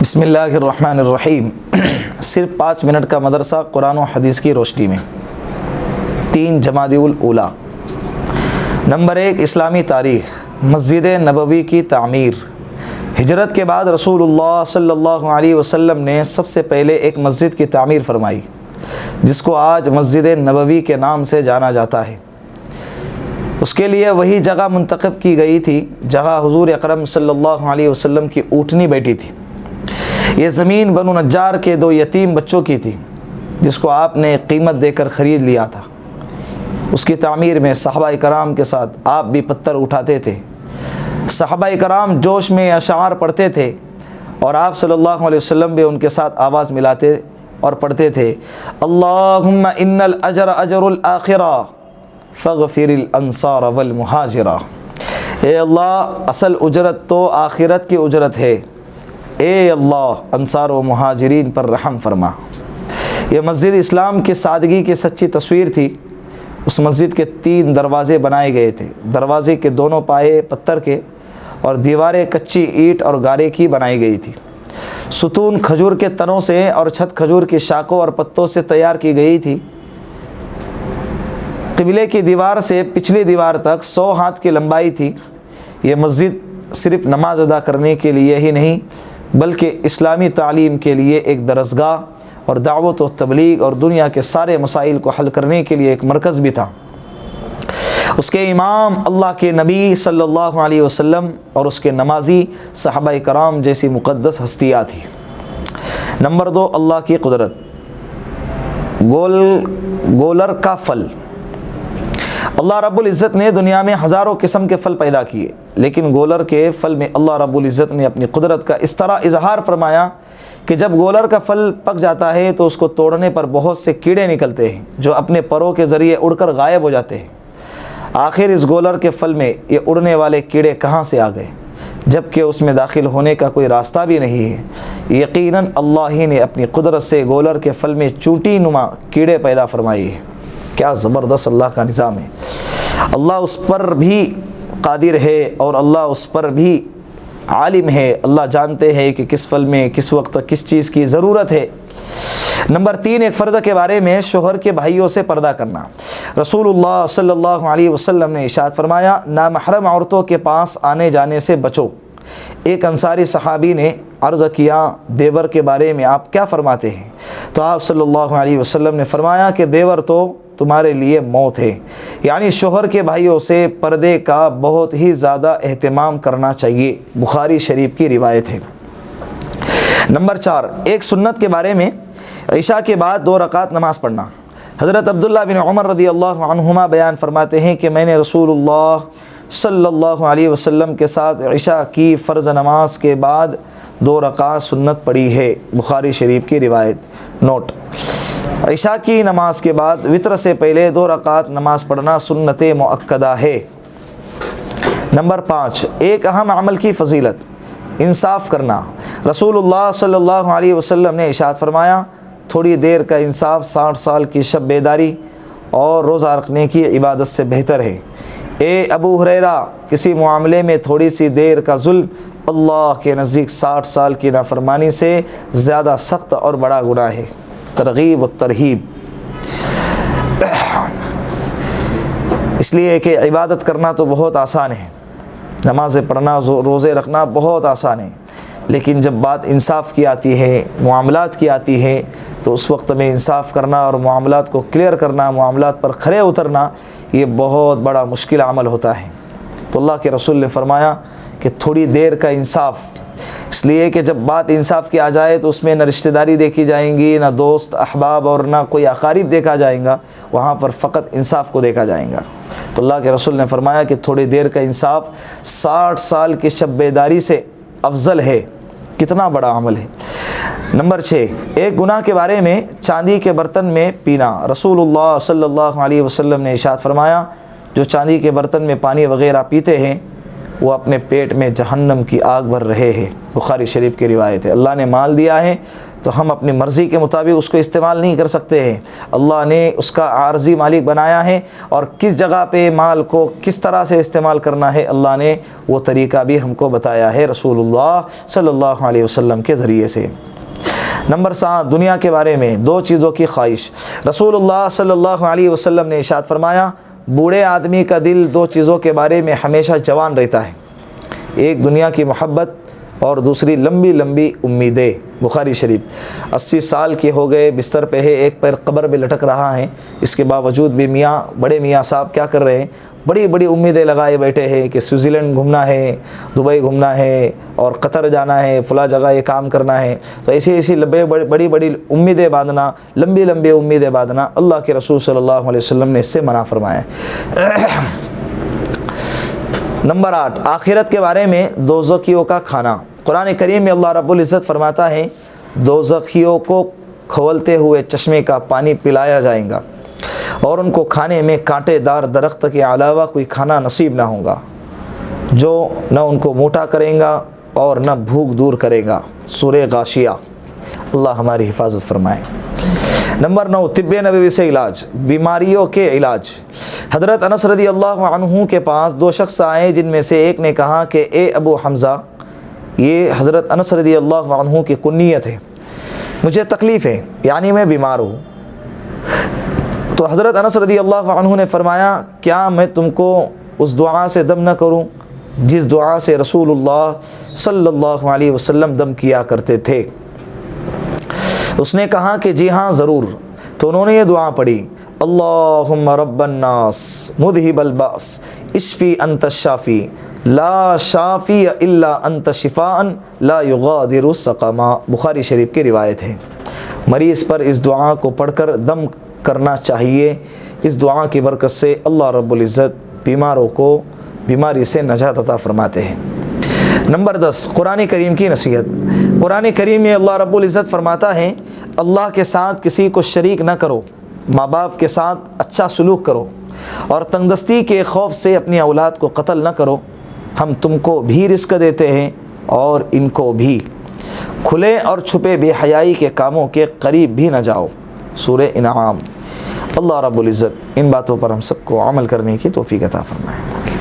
بسم اللہ الرحمن الرحیم۔ صرف 5 منٹ کا مدرسہ قرآن و حدیث کی روشنی میں۔ 3 جمادی الاولیٰ۔ نمبر 1، اسلامی تاریخ۔ مسجد نبوی کی تعمیر۔ ہجرت کے بعد رسول اللہ صلی اللہ علیہ وسلم نے سب سے پہلے ایک مسجد کی تعمیر فرمائی، جس کو آج مسجد نبوی کے نام سے جانا جاتا ہے۔ اس کے لیے وہی جگہ منتخب کی گئی تھی جہاں حضور اکرم صلی اللہ علیہ وسلم کی اونٹنی بیٹھی تھی۔ یہ زمین بنو نجار کے 2 یتیم بچوں کی تھی، جس کو آپ نے قیمت دے کر خرید لیا تھا۔ اس کی تعمیر میں صحابہ کرام کے ساتھ آپ بھی پتھر اٹھاتے تھے۔ صحابہ کرام جوش میں اشعار پڑھتے تھے اور آپ صلی اللہ علیہ وسلم بھی ان کے ساتھ آواز ملاتے اور پڑھتے تھے، اللہم ان الاجر اجر الاخرہ فاغفر الانصار والمہاجرہ۔ اے اللہ، اصل اجرت تو آخرت کی اجرت ہے، اے اللہ انصار و مہاجرین پر رحم فرما۔ یہ مسجد اسلام کی سادگی کی سچی تصویر تھی۔ اس مسجد کے 3 دروازے بنائے گئے تھے۔ دروازے کے دونوں پائے پتھر کے اور دیواریں کچی اینٹ اور گارے کی بنائی گئی تھی۔ ستون کھجور کے تنوں سے اور چھت کھجور کی شاخوں اور پتوں سے تیار کی گئی تھی۔ قبلے کی دیوار سے پچھلی دیوار تک 100 ہاتھ کی لمبائی تھی۔ یہ مسجد صرف نماز ادا کرنے کے لیے ہی نہیں، بلکہ اسلامی تعلیم کے لیے ایک درسگاہ اور دعوت و تبلیغ اور دنیا کے سارے مسائل کو حل کرنے کے لیے ایک مرکز بھی تھا۔ اس کے امام اللہ کے نبی صلی اللہ علیہ وسلم اور اس کے نمازی صحابہ کرام جیسی مقدس ہستیاں تھیں۔ نمبر 2، اللہ کی قدرت۔ گولر کا پھل۔ اللہ رب العزت نے دنیا میں ہزاروں قسم کے پھل پیدا کیے، لیکن گولر کے پھل میں اللہ رب العزت نے اپنی قدرت کا اس طرح اظہار فرمایا کہ جب گولر کا پھل پک جاتا ہے تو اس کو توڑنے پر بہت سے کیڑے نکلتے ہیں جو اپنے پروں کے ذریعے اڑ کر غائب ہو جاتے ہیں۔ آخر اس گولر کے پھل میں یہ اڑنے والے کیڑے کہاں سے آ گئے، جبکہ اس میں داخل ہونے کا کوئی راستہ بھی نہیں ہے؟ یقیناً اللہ ہی نے اپنی قدرت سے گولر کے پھل میں چونٹی نما کیڑے پیدا فرمائے ہیں۔ کیا زبردست اللہ کا نظام ہے! اللہ اس پر بھی قادر ہے اور اللہ اس پر بھی عالم ہے۔ اللہ جانتے ہیں کہ کس پھل میں کس وقت کس چیز کی ضرورت ہے۔ نمبر 3، ایک فرض کے بارے میں شوہر کے بھائیوں سے پردہ کرنا۔ رسول اللہ صلی اللہ علیہ وسلم نے ارشاد فرمایا، نامحرم عورتوں کے پاس آنے جانے سے بچو۔ ایک انصاری صحابی نے عرض کیا، دیور کے بارے میں آپ کیا فرماتے ہیں؟ تو آپ صلی اللہ علیہ وسلم نے فرمایا کہ دیور تو تمہارے لیے موت ہے، یعنی شوہر کے بھائیوں سے پردے کا بہت ہی زیادہ اہتمام کرنا چاہیے۔ بخاری شریف کی روایت ہے۔ نمبر 4، ایک سنت کے بارے میں عشاء کے بعد 2 رکعت نماز پڑھنا۔ حضرت عبداللہ بن عمر رضی اللہ عنہما بیان فرماتے ہیں کہ میں نے رسول اللہ صلی اللہ علیہ وسلم کے ساتھ عشاء کی فرض نماز کے بعد 2 رکعت سنت پڑھی ہے۔ بخاری شریف کی روایت۔ نوٹ: عشاء کی نماز کے بعد وتر سے پہلے 2 رکعت نماز پڑھنا سنت مؤکدہ ہے۔ نمبر 5، ایک اہم عمل کی فضیلت، انصاف کرنا۔ رسول اللہ صلی اللہ علیہ وسلم نے ارشاد فرمایا، تھوڑی دیر کا انصاف 60 سال کی شب بیداری اور روزہ رکھنے کی عبادت سے بہتر ہے۔ اے ابو ہریرہ، کسی معاملے میں تھوڑی سی دیر کا ظلم اللہ کے نزدیک 60 سال کی نافرمانی سے زیادہ سخت اور بڑا گناہ ہے۔ ترغیب و ترہیب۔ اس لیے کہ عبادت کرنا تو بہت آسان ہے، نمازیں پڑھنا روزے رکھنا بہت آسان ہے، لیکن جب بات انصاف کی آتی ہے، معاملات کی آتی ہے، تو اس وقت میں انصاف کرنا اور معاملات کو کلیئر کرنا، معاملات پر کھرے اترنا، یہ بہت بڑا مشکل عمل ہوتا ہے۔ تو اللہ کے رسول نے فرمایا کہ تھوڑی دیر کا انصاف، اس لیے کہ جب بات انصاف کی آ جائے تو اس میں نہ رشتہ داری دیکھی جائیں گی، نہ دوست احباب اور نہ کوئی اقارب دیکھا جائیں گا، وہاں پر فقط انصاف کو دیکھا جائے گا۔ تو اللہ کے رسول نے فرمایا کہ تھوڑی دیر کا انصاف 60 سال کی شب بیداری سے افضل ہے۔ کتنا بڑا عمل ہے۔ نمبر 6، ایک گناہ کے بارے میں چاندی کے برتن میں پینا۔ رسول اللہ صلی اللہ علیہ وسلم نے ارشاد فرمایا، جو چاندی کے برتن میں پانی وغیرہ پیتے ہیں وہ اپنے پیٹ میں جہنم کی آگ بھر رہے ہیں۔ بخاری شریف کی روایت ہے۔ اللہ نے مال دیا ہے تو ہم اپنی مرضی کے مطابق اس کو استعمال نہیں کر سکتے ہیں۔ اللہ نے اس کا عارضی مالک بنایا ہے، اور کس جگہ پہ مال کو کس طرح سے استعمال کرنا ہے اللہ نے وہ طریقہ بھی ہم کو بتایا ہے رسول اللہ صلی اللہ علیہ وسلم کے ذریعے سے۔ نمبر 7، دنیا کے بارے میں 2 چیزوں کی خواہش۔ رسول اللہ صلی اللہ علیہ وسلم نے ارشاد فرمایا، بوڑھے آدمی کا دل 2 چیزوں کے بارے میں ہمیشہ جوان رہتا ہے، ایک دنیا کی محبت اور دوسری لمبی لمبی امیدیں۔ بخاری شریف۔ 80 سال کے ہو گئے، بستر پہ ہے، ایک پیر قبر میں لٹک رہا ہے، اس کے باوجود بھی بڑے میاں صاحب کیا کر رہے ہیں؟ بڑی بڑی امیدیں لگائے بیٹھے ہیں کہ سوئٹزرلینڈ گھومنا ہے، دبئی گھومنا ہے، اور قطر جانا ہے، فلاں جگہ یہ کام کرنا ہے۔ تو ایسی بڑی بڑی امیدیں باندھنا، لمبی لمبی امیدیں باندھنا، اللہ کے رسول صلی اللہ علیہ وسلم نے اس سے منع فرمایا ہے۔ نمبر 8، آخرت کے بارے میں دوزخیوں کا کھانا۔ قرآن کریم میں اللہ رب العزت فرماتا ہے، دوزخیوں کو کھولتے ہوئے چشمے کا پانی پلایا جائے گا، اور ان کو کھانے میں کانٹے دار درخت کے علاوہ کوئی کھانا نصیب نہ ہوگا، جو نہ ان کو موٹا کرے گا اور نہ بھوک دور کرے گا۔ سورہ غاشیہ۔ اللہ ہماری حفاظت فرمائے۔ نمبر 9، طب نبوی سے علاج، بیماریوں کے علاج۔ حضرت انس رضی اللہ عنہ کے پاس 2 شخص آئے، جن میں سے ایک نے کہا کہ اے ابو حمزہ، یہ حضرت انس رضی اللہ عنہ کی کنیت ہے، مجھے تکلیف ہے، یعنی میں بیمار ہوں۔ تو حضرت انس رضی اللہ عنہ نے فرمایا، کیا میں تم کو اس دعا سے دم نہ کروں جس دعا سے رسول اللہ صلی اللہ علیہ وسلم دم کیا کرتے تھے؟ اس نے کہا کہ جی ہاں ضرور۔ تو انہوں نے یہ دعا پڑھی، اللہم رب الناس مذہب الباس اشفی انت الشافی لا شافی الا انت شفاء لا یغادر سقما۔ بخاری شریف کی روایت ہے۔ مریض پر اس دعا کو پڑھ کر دم کرنا چاہیے۔ اس دعا کی برکت سے اللہ رب العزت بیماروں کو بیماری سے نجات عطا فرماتے ہیں۔ نمبر 10، قرآن کریم کی نصیحت۔ قرآن کریم میں اللہ رب العزت فرماتا ہے، اللہ کے ساتھ کسی کو شریک نہ کرو، ماں باپ کے ساتھ اچھا سلوک کرو، اور تنگدستی کے خوف سے اپنی اولاد کو قتل نہ کرو۔ ہم تم کو بھی رزق دیتے ہیں اور ان کو بھی، کھلے اور چھپے بے حیائی کے کاموں کے قریب بھی نہ جاؤ۔ سورہ انعام۔ اللہ رب العزت ان باتوں پر ہم سب کو عمل کرنے کی توفیق عطا فرمائے۔